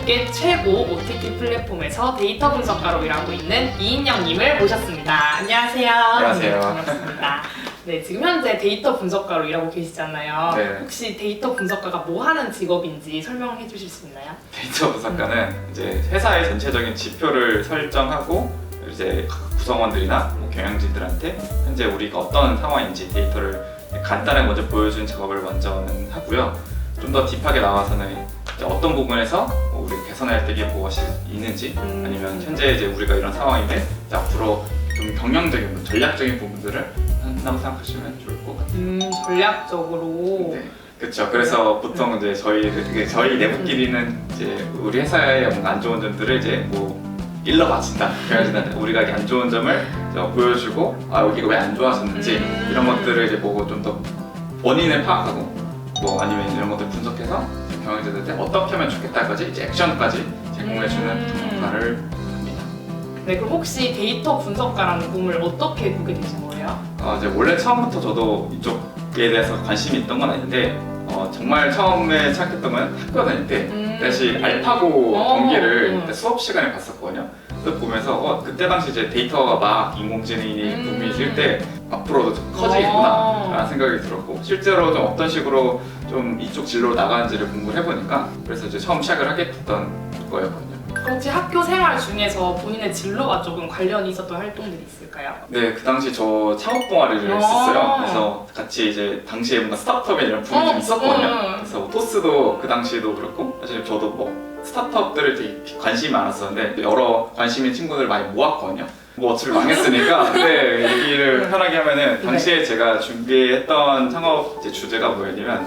업계 최고 OTT 플랫폼에서 데이터 분석가로 일하고 있는 이인영님을 모셨습니다. 안녕하세요. 안녕하세요. 반갑습니다. 네, 지금 현재 데이터 분석가로 일하고 계시잖아요. 네. 혹시 데이터 분석가가 뭐 하는 직업인지 설명해 주실 수 있나요? 데이터 분석가는 이제 회사의 전체적인 지표를 설정하고 이제 각 구성원들이나 뭐 경영진들한테 현재 우리가 어떤 상황인지 데이터를 간단하게 먼저 보여주는 작업을 먼저는 하고요. 좀 더 딥하게 나와서는 이제 어떤 부분에서 우리 개선할 게 무엇이 있는지 아니면 현재 이제 우리가 이런 상황인데 이제 앞으로 좀 경영적인 전략적인 부분들을 한다고 생각하시면 좋을 것 같아요. 전략적으로. 네. 그렇죠. 그래서 보통 이제 저희 내부끼리는 이제 우리 회사의 뭔가 안 좋은 점들을 이제 뭐 일러 바친다. 경영진한테 우리가 이게 안 좋은 점을 보여주고 여기가 왜 안 좋아졌는지 이런 것들을 이제 보고 좀 더 원인을 파악하고 뭐 아니면 이런 것들 분석해서 경영진한테 어떻게 하면 좋겠다까지 이제 액션까지 제공해주는 역할을 합니다. 네, 그럼 혹시 데이터 분석가라는 꿈을 어떻게 꾸게 되신 거예요? 이제 원래 처음부터 저도 이쪽에 대해서 관심이 있던 건 아닌데 정말 처음에 시작했던 건 학교 다닐 때 다시 알파고 경기를 그때 수업 시간에 봤었거든요. 그래서 보면서 그때 당시 이제 데이터가 막 인공지능이 붐이실 때 앞으로도 좀 커지겠구나 라는 생각이 들었고 실제로 좀 어떤 식으로 좀 이쪽 진로로 나가는지를 공부를 해보니까 그래서 이제 처음 시작을 하게 됐던 거였거든요. 그럼 혹시 학교 생활 중에서 본인의 진로와 조금 관련이 있었던 활동들이 있을까요? 네, 그 당시 저 창업 동아리를 했었어요. 그래서 같이 이제 당시에 뭔가 스타트업에 이런 붐이 좀 있었거든요. 그래서 토스도 그 당시에도 그렇고 사실 저도 뭐 스타트업들을 되게 관심이 많았었는데 여러 관심 있는 친구들 많이 모았거든요. 뭐 어차피 망했으니까 근데 얘기를 편하게 하면은 당시에 제가 준비했던 창업 이제 주제가 뭐였냐면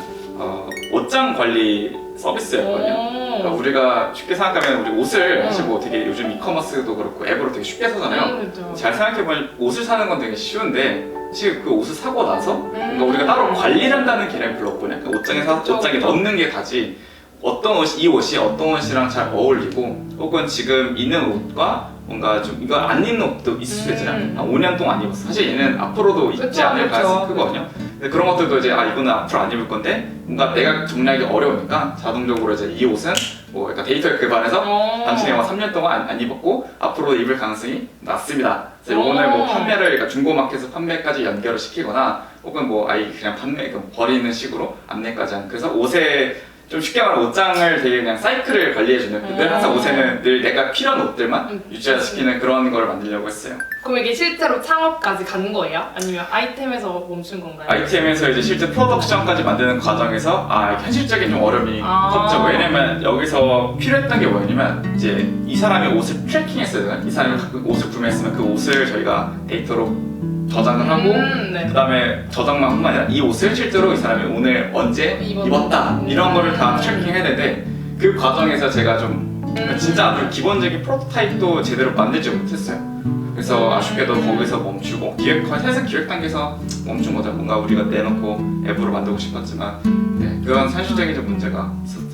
옷장 관리 서비스였거든요. 그러니까 우리가 쉽게 생각하면 우리 옷을 사실 뭐 되게 요즘 이커머스도 그렇고 앱으로 되게 쉽게 사잖아요. 그렇죠. 잘 생각해보면 옷을 사는 건 되게 쉬운데 사실 그 옷을 사고 나서 뭔가 우리가 따로 관리를 한다는 개념이 별로 없거든요. 그러니까 옷장에 넣는 게 다지 어떤 옷이 이 옷이 어떤 옷이랑 잘 어울리고 혹은 지금 있는 옷과 뭔가 좀 이거 안 입는 옷도 있을 수 있잖아요. 5년 동안 안 입었어. 사실 얘는 앞으로도 입지 않을 가능성이 크거든요. 근데 그런 것들도 이제 이거는 앞으로 안 입을 건데 뭔가 내가 정리하기 어려우니까 자동적으로 이제 이 옷은 뭐 그러니까 데이터에 기반해서 당신이 3년 동안 안 입었고 앞으로 입을 가능성이 낮습니다. 그래서 오늘 뭐 판매를 그러니까 중고마켓에서 판매까지 연결을 시키거나 혹은 뭐 아예 그냥 판매 버리는 식으로 안내까지 하는 그래서 옷에 좀 쉽게 말하면 옷장을 되게 그냥 사이클을 관리해주는 늘 항상 옷에는 늘 내가 필요한 옷들만 유지시키는 그런 걸 만들려고 했어요. 그럼 이게 실제로 창업까지 간 거예요? 아니면 아이템에서 멈춘 건가요? 아이템에서 이제 실제 프로덕션까지 만드는 과정에서 현실적인 좀 어려움이 컸죠. 왜냐면 여기서 필요했던 게 뭐였냐면 이제 이 사람이 옷을 트래킹했어요. 이 사람이 옷을 구매했으면 그 옷을 저희가 데이터로 저장을 하고 네. 그 다음에 저장만 한 건 아니라 이 옷을 실제로 이 사람이 오늘 언제 입었다 이런 거를 다 트래킹해야 되는데 그 과정에서 제가 좀 진짜 아주 기본적인 프로토타입도 제대로 만들지 못했어요. 그래서 아쉽게도 거기서 멈추고 사실 기획 단계에서 멈춘 거죠. 뭔가 우리가 내놓고 앱으로 만들고 싶었지만 그런 현실적인 좀 문제가 있었어요.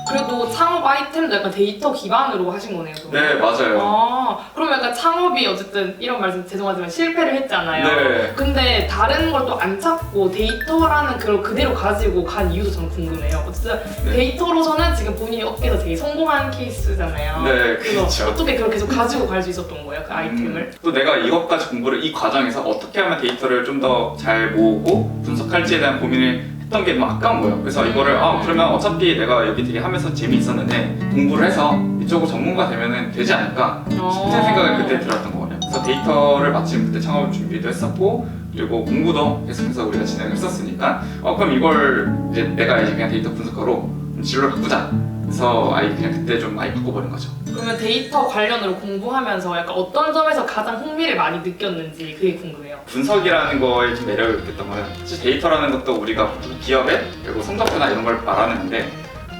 그래도 창업 아이템도 약간 데이터 기반으로 하신 거네요. 그러면. 네, 맞아요. 그럼 약간 창업이 어쨌든 이런 말씀 죄송하지만 실패를 했잖아요. 네. 근데 다른 걸 또 안 찾고 데이터라는 걸 그대로 가지고 간 이유도 저는 궁금해요. 어쨌든 데이터로서는 지금 본인이 업계에서 되게 성공한 케이스잖아요. 네, 그래서 그렇죠. 어떻게 그걸 계속 가지고 갈 수 있었던 거예요, 그 아이템을? 또 내가 이것까지 공부를 이 과정에서 어떻게 하면 데이터를 좀 더 잘 모으고 분석할지에 대한 고민을 했던 게 너무 아까운 거예요. 그래서 이거를 그러면 어차피 내가 여기 되게 하면서 재미있었는데 공부를 해서 이쪽으로 전문가 되면은 되지 않을까 싶은 생각을 그때 들었던 거거든요. 그래서 데이터를 마침 그때 창업 준비도 했었고 그리고 공부도 계속해서 우리가 진행을 했었으니까 그럼 이걸 이제 내가 이제 그냥 데이터 분석가로 진로를 바꾸자. 그래서 그냥 그때 좀 바꿔버린 거죠. 그러면 데이터 관련으로 공부하면서 약간 어떤 점에서 가장 흥미를 많이 느꼈는지 그게 궁금해요. 분석이라는 거에 좀 매력을 느꼈던 거는 사실 데이터라는 것도 우리가 기업의 그리고 성적표나 이런 걸 말하는데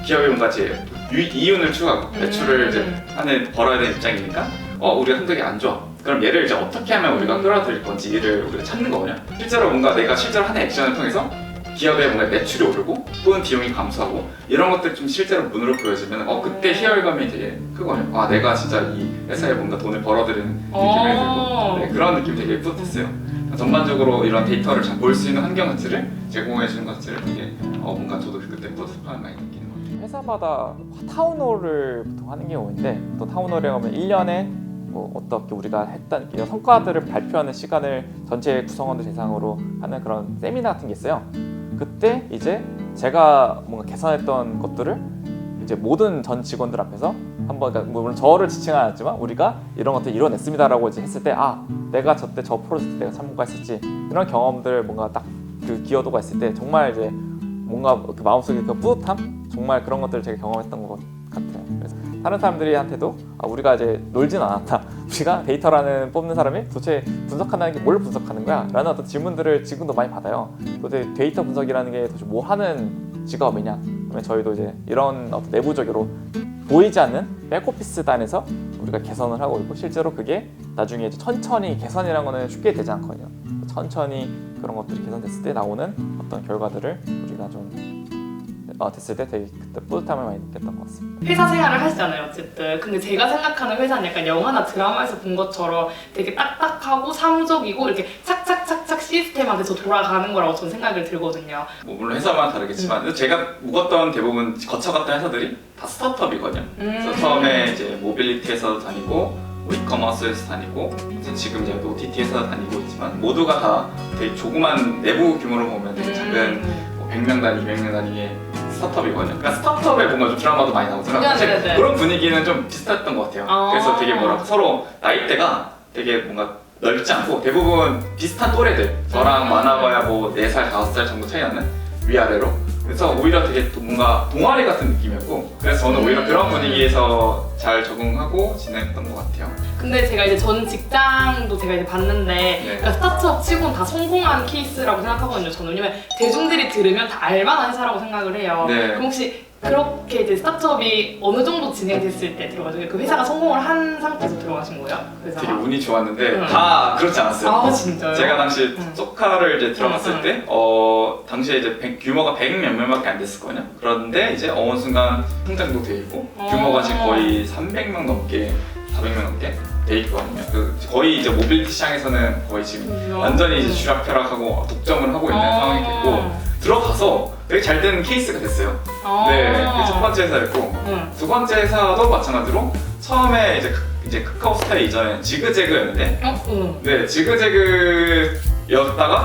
기업이 뭔가 이제 이윤을 추구하고 매출을 이제 벌어야 되는 입장이니까 우리가 성적이 안 좋아. 그럼 얘를 이제 어떻게 하면 우리가 끌어들일 건지를 우리가 찾는 거거든요. 실제로 뭔가 내가 실제로 하는 액션을 통해서 기업의 뭔가 매출이 오르고 또는 비용이 감소하고 이런 것들 좀 실제로 눈으로 보여지면 그때 희열감이 되게 크거든요. 내가 진짜 이 회사에 뭔가 돈을 벌어들이는 느낌이 들고 그런 느낌이 되게 뿌듯했어요. 전반적으로 이런 데이터를 잘 볼 수 있는 환경 자체를 제공해 주는 것 자체를 되게 뭔가 저도 그때 뿌듯함을 많이 느끼는 것 같아요. 회사마다 타운홀을 보통 하는 경우인데, 또 타운홀에 가면 1년에 뭐 어떻게 우리가 했던 이런 성과들을 발표하는 시간을 전체 구성원들 대상으로 하는 그런 세미나 같은 게 있어요. 그때 이제 제가 뭔가 개선했던 것들을 이제 모든 전 직원들 앞에서 한번, 그러니까 물론 저를 지칭은 않았지만 우리가 이런 것들 이뤄냈습니다라고 이제 했을 때, 아, 내가 저때 저 프로젝트 내가 참가했었지, 이런 경험들 뭔가 딱 그 기여도가 있을 때 정말 이제 뭔가 그 마음속에 그 뿌듯함, 정말 그런 것들을 제가 경험했던 것 같아요. 그래서 다른 사람들한테도 우리가 이제 놀진 않았다, 우리가 데이터라는 뽑는 사람이 도대체 분석한다는 게 뭘 분석하는 거야? 라는 어떤 질문들을 지금도 많이 받아요. 도대체 데이터 분석이라는 게 도대체 뭐 하는 직업이냐? 그러면 저희도 이제 이런 어떤 내부적으로 보이지 않는 백오피스 단에서 우리가 개선을 하고 있고, 실제로 그게 나중에 이제 천천히, 개선이라는 거는 쉽게 되지 않거든요. 천천히 그런 것들이 개선됐을 때 나오는 어떤 결과들을 우리가 좀 됐을 때 되게 그때 뿌듯함을 많이 느꼈던 것 같습니다. 회사 생활을 하시잖아요, 어쨌든. 근데 제가 생각하는 회사는 약간 영화나 드라마에서 본 것처럼 되게 딱딱하고 사무적이고 이렇게 착착착착 시스템 안에서 돌아가는 거라고 저는 생각을 들거든요. 뭐 물론 회사마다 다르겠지만 제가 묵었던 대부분 거쳐갔던 회사들이 다 스타트업이거든요. 그래서 처음에 이제 모빌리티 회사도 다니고 뭐 이커머스에서 다니고 이제 지금 이제 OTT 회사 다니고 있지만 모두가 다 되게 조그만 내부 규모로 보면 되게 작은 뭐 100명 단위, 200명 단위의 스타트업이거든요. 그러니까 스타트업에 뭔가 좀 드라마도 많이 나오잖아요. 사실 네네네. 그런 분위기는 좀 비슷했던 것 같아요. 그래서 되게 뭐랄까 서로 나이대가 되게 뭔가 넓지 않고 대부분 비슷한 또래들, 저랑 많아봐야 뭐 4살, 5살 정도 차이 나는 위아래로. 그래서 오히려 되게 또 뭔가 동아리 같은 느낌이었고, 그래서 저는 오히려 그런 분위기에서 잘 적응하고 지냈던 것 같아요. 근데 제가 이제 전 직장도 제가 이제 봤는데 그러니까 스타트업 치고는 다 성공한 케이스라고 생각하거든요. 저는 왜냐면 대중들이 들으면 다 알만한 회사라고 생각을 해요. 네. 그럼 혹시 그렇게 이제 스타트업이 어느 정도 진행됐을 때 들어가서 그 회사가 성공을 한 상태에서 들어가신 거예요? 그 되게 회사가? 운이 좋았는데 다 그렇지 않았어요. 아 진짜요? 제가 당시 소카를 이제 들어갔을 응. 때 당시에 이제 규모가 100 몇 명밖에 안 됐었거든요. 그런데 이제 어느 순간 성장도 돼 있고 규모가 지금 거의 300명 넘게 400명 넘게 돼 있거든요. 거의 이제 모빌리티 시장에서는 거의 지금 완전히 이제 쥐락펴락하고 독점을 하고 있는 상황이 됐고, 들어가서 되게 잘 되는 케이스가 됐어요. 네, 그게 첫 번째 회사였고, 두 번째 회사도 마찬가지로 처음에 이제 카카오스타에 이전에 지그재그였는데, 네, 지그재그였다가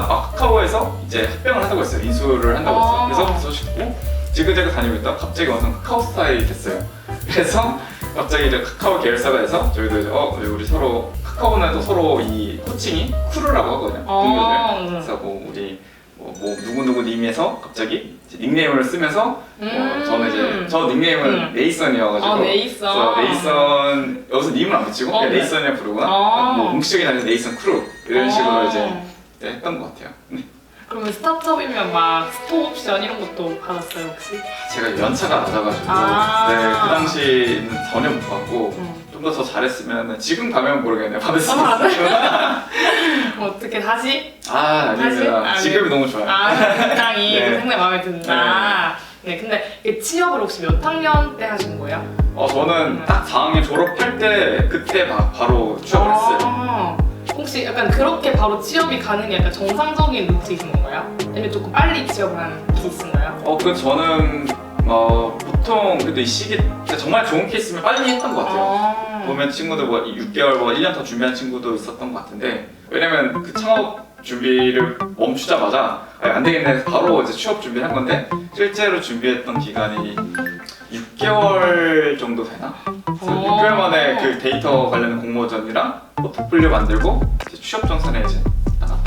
카카오에서 이제 합병을 한다고 했어요. 인수를 한다고 했어요. 그래서 부서지고 지그재그 다니고 있다가 갑자기 와서 카카오스타에 됐어요. 그래서 갑자기 이제 카카오 계열사가 돼서 저희도 이제 우리 서로 카카오는 또 서로 이 호칭이 크루라고 하거든요. 동료들. 그래서 뭐 우리 뭐 누구누구님에서 갑자기 이제 닉네임을 쓰면서 저는 이제 저 닉네임은 네이선이어가지고 네이선. 그래서 네이선 여기서 님을 안 붙이고 그냥 네. 네이선이라 부르거나 뭐 공식적인 아니라 네이선 크루 이런 식으로 이제 했던 것 같아요. 그러면 스타트업이면 막 스톡옵션 이런 것도 받았어요 혹시? 제가 연차가 낮아가지고 네, 그 당시는 전혀 못 받고 좀 더 잘했으면 지금 가면 모르겠네요. 받을 수 있어요. 어떻게 다시? 아닙니다. 다시? 지금이 너무 좋아요. 굉장히 네. 상당히 마음에 든다. 네, 근데 이 취업을 혹시 몇 학년 때 하신 거예요? 저는 딱 4학년 졸업할 때 그때 바로 취업을 했어요. 혹시 약간 그렇게 바로 취업이 가능한 약간 정상적인 루트이신 건가요? 아니면 조금 빨리 취업을 하는 케이스인가요? 저는 보통 그래도 이 시기 때 정말 좋은 케이스면 빨리 했던 것 같아요. 보면 친구들 뭐 6개월, 뭐 1년 더 준비한 친구도 있었던 것 같은데, 왜냐면 그 창업 준비를 멈추자마자 안 되겠네 해서 바로 이제 취업 준비를 한 건데, 실제로 준비했던 기간이 6개월 정도 되나? 그래서 6개월 만에 그 데이터 관련 공모전이랑 포트폴리오 만들고 이제 취업 정산에 이제 나갔던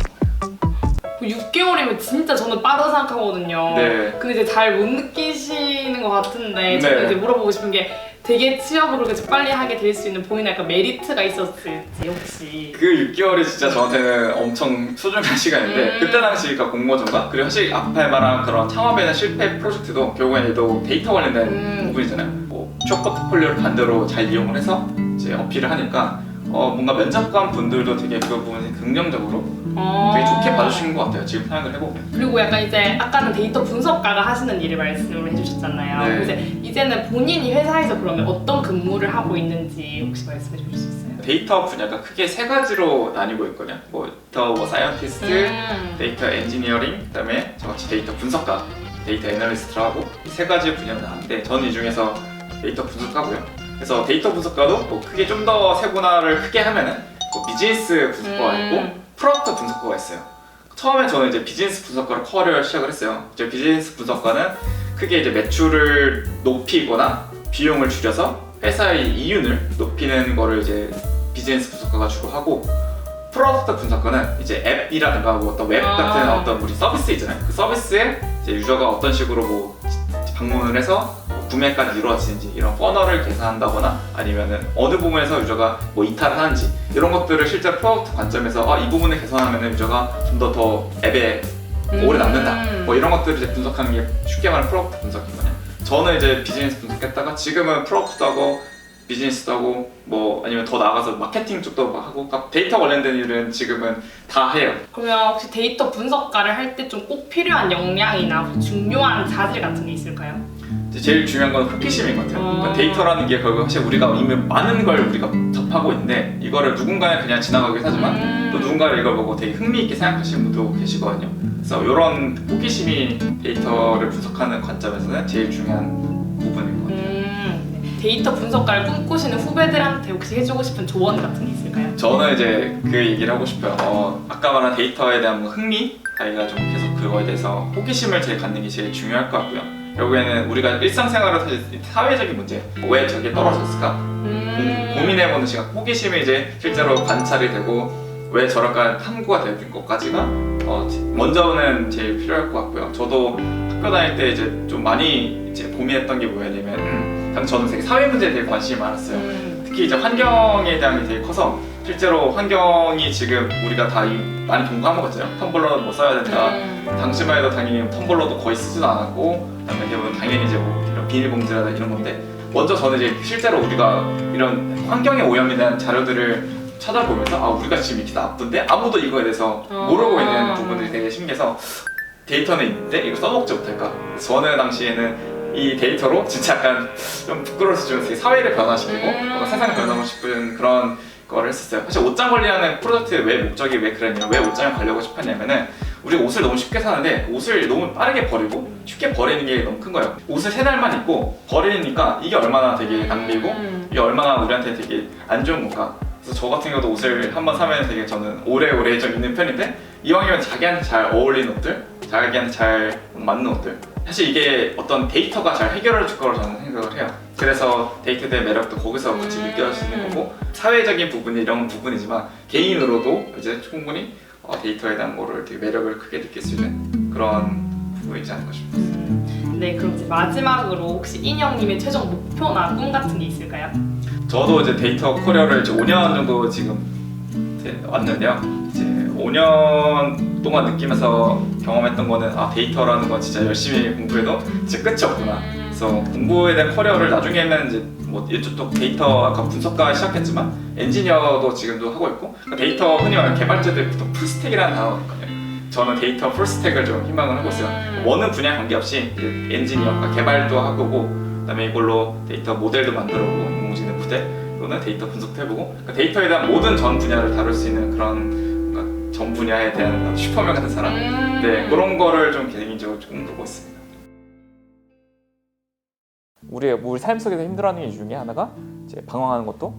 거예요. 6개월이면 진짜 저는 빠르다 생각하거든요. 네. 근데 이제 잘 못 느끼시는 것 같은데 저는 네. 이제 물어보고 싶은 게 되게 취업을 그렇게 빨리 하게 될 수 있는 본인의 약간 메리트가 있었을지 혹시. 그 6개월이 진짜 저한테는 엄청 소중한 시간인데 그때 당시가 공모전과 그리고 사실 앞에 말한 그런 창업에는 실패 프로젝트도 결국엔 얘도 데이터 관련된 부분이잖아요. 뭐 취업 포트폴리오를 반대로 잘 이용을 해서 이제 어필을 하니까 뭔가 면접관 분들도 되게 그 부분이 긍정적으로 되게 좋게 봐주신 것 같아요. 지금 생각을 해보면. 그리고 약간 이제 아까는 데이터 분석가가 하시는 일을 말씀을 해주셨잖아요. 네. 이제는 본인이 회사에서 그러면 어떤 근무를 하고 있는지 혹시 말씀해 주실 수 있어요? 데이터 분야가 크게 3가지로 나뉘고 있거든요. 뭐 데이터 사이언티스트, 데이터 엔지니어링, 그다음에 저같이 데이터 분석가 데이터 애널리스트라고 이 세 가지 분야가 나는데 저는 이 중에서 데이터 분석가고요. 그래서 데이터 분석가도 뭐 크게 좀 더 세분화를 크게 하면은 뭐 비즈니스 분석가가 있고 프로덕트 분석가가 있어요. 처음에 저는 이제 비즈니스 분석가로 커리어를 시작을 했어요. 이제 비즈니스 분석가는 크게 이제 매출을 높이거나 비용을 줄여서 회사의 이윤을 높이는 거를 이제 비즈니스 분석가가 주로 하고, 프로덕트 분석가는 이제 앱이라든가 뭐 어떤 웹 같은 어떤 우리 서비스 있잖아요. 그 서비스에 이제 유저가 어떤 식으로 뭐 방문을 해서 뭐 구매까지 이루어지는지 이런 퍼널을 계산한다거나 아니면은 어느 부분에서 유저가 뭐 이탈을 하는지 이런 것들을 실제로 프로덕트 관점에서 이 부분을 개선하면 유저가 좀 더 앱에 오래 남는다 뭐 이런 것들을 이제 분석하는 게 쉽게 말하면 프로덕트 분석이거든요. 저는 이제 비즈니스 분석했다가 지금은 프로덕트도 하고 비즈니스도 하고 뭐 아니면 더 나아가서 마케팅 쪽도 하고, 그러니까 데이터 관련된 일은 지금은 다 해요. 그러면 혹시 데이터 분석가를 할 때 좀 꼭 필요한 역량이나 중요한 자질 같은 게 있을까요? 제일 중요한 건 호기심인 것 같아요. 그러니까 데이터라는 게 결국 사실 우리가 이미 많은 걸 우리가 접하고 있는데 이거를 누군가는 그냥 지나가긴 하지만 또 누군가를 이걸 보고 되게 흥미있게 생각하시는 분도 계시거든요. 그래서 이런 호기심이 데이터를 분석하는 관점에서는 제일 중요한 부분인 것 같아요. 데이터 분석가를 꿈꾸시는 후배들한테 혹시 해주고 싶은 조언 같은 게 있을까요? 저는 이제 그 얘기를 하고 싶어요. 아까 말한 데이터에 대한 뭐 흥미? 저희가 좀 계속 그거에 대해서 호기심을 제일 갖는 게 제일 중요할 것 같고요. 결국에는 우리가 일상생활을 사실 사회적인 문제, 왜 저게 떨어졌을까? 고민해보는 시간, 호기심이 이제 실제로 관찰이 되고 왜 저럴까 탐구가 되는 것까지가 먼저는 제일 필요할 것 같고요. 저도 학교 다닐 때 이제 좀 많이 이제 고민했던 게 뭐냐면 당시 저는 되게 사회 문제에 되게 관심이 많았어요. 특히 이제 환경에 대한 게 되게 커서 실제로 환경이 지금 우리가 다 많이 동감하거든요. 텀블러는 뭐 써야 된다. 당시만 해도 당연히 텀블러도 거의 쓰지도 않았고, 그다음에 대부분 당연히 이제 뭐 이런 비닐봉지라든가 이런 건데, 먼저 저는 이제 실제로 우리가 이런 환경의 오염에 대한 자료들을 찾아보면서 우리가 지금 이렇게 나쁜데 아무도 이거에 대해서 모르고 있는 부분들이 되게 신기해서 데이터는 있는데 이걸 써먹지 못할까? 저는 당시에는 이 데이터로 진짜 약간 좀 부끄러워서 좀 되게 사회를 변화시키고 뭔가 세상을 변화하고 싶은 그런 거를 했었어요. 사실 옷장 관리하는 프로젝트의 왜 목적이 왜 그랬냐, 왜 옷장을 관리하고 싶었냐면은 우리가 옷을 너무 쉽게 사는데 옷을 너무 빠르게 버리고 쉽게 버리는 게 너무 큰 거예요. 옷을 3달만 입고 버리니까 이게 얼마나 되게 낭비고 이게 얼마나 우리한테 되게 안 좋은 건가. 그래서 저 같은 경우도 옷을 한번 사면 되게 저는 오래오래 좀 입는 편인데, 이왕이면 자기한테 잘 어울리는 옷들, 자기한테 잘 맞는 옷들, 사실 이게 어떤 데이터가 잘 해결해 줄 거라고 저는 생각을 해요. 그래서 데이터에 대한 매력도 거기서 같이 느껴지는 거고, 사회적인 부분이 이런 부분이지만 개인으로도 이제 충분히 데이터에 대한 거를 되게 매력을 크게 느낄 수 있는 그런 부분이지 않을까 싶습니다. 네, 그럼 이제 마지막으로 혹시 인형님의 최종 목표나 꿈 같은 게 있을까요? 저도 이제 데이터 커리어를 이제 5년 정도 지금 이제 왔는데요. 이제 5년 동안 느끼면서 경험했던 거는 데이터라는 건 진짜 열심히 공부해도 진짜 끝이 없구나. 그래서 공부에 대한 커리어를 나중에는 이제 뭐 이쪽 데이터 아까 분석가 시작했지만 엔지니어도 지금도 하고 있고, 그러니까 데이터 흔히 말하는 개발자들 보통 풀스택이라는 단어가 있거든요. 저는 데이터 풀스택을 좀 희망을 하고 있어요. 어느 분야 관계없이 엔지니어가 개발도 하고, 그다음에 이걸로 데이터 모델도 만들어보고, 인공지능 모델 또는 데이터 분석도 해보고, 그러니까 데이터에 대한 모든 전 분야를 다룰 수 있는 그런 전 분야에 대한 슈퍼맨 같은 사람, 네, 그런 거를 좀 개인적으로 좀 꿈꾸고 있습니다. 우리 삶 속에서 힘들어하는 게 중에 하나가 이제 방황하는 것도,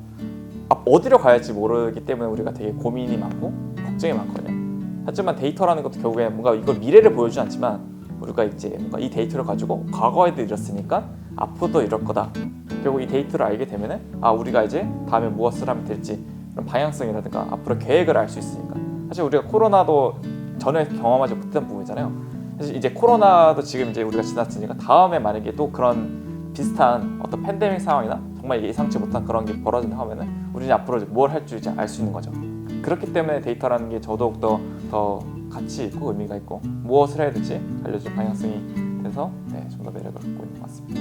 어디로 가야 할지 모르기 때문에 우리가 되게 고민이 많고 걱정이 많거든요. 하지만 데이터라는 것도 결국에 뭔가 이걸 미래를 보여주지 않지만 우리가 이제 뭔가 이 데이터를 가지고 과거에도 이랬으니까 앞으로도 이럴 거다. 결국 이 데이터를 알게 되면은 우리가 이제 다음에 무엇을 하면 될지 그런 방향성이라든가 앞으로 계획을 알 수 있으니까. 사실 우리가 코로나도 전에 경험하지 못했던 부분이잖아요. 사실 이제 코로나도 지금 이제 우리가 지났으니까 다음에 만약에 또 그런 비슷한 어떤 팬데믹 상황이나 정말 예상치 못한 그런 게 벌어진다 하면은 우리는 앞으로 뭘 할 줄 이제 알 수 있는 거죠. 그렇기 때문에 데이터라는 게 더더욱 더 가치 있고 의미가 있고 무엇을 해야 될지 알려줄 방향성이 돼서 좀 더 매력을 갖고 있는 것 같습니다.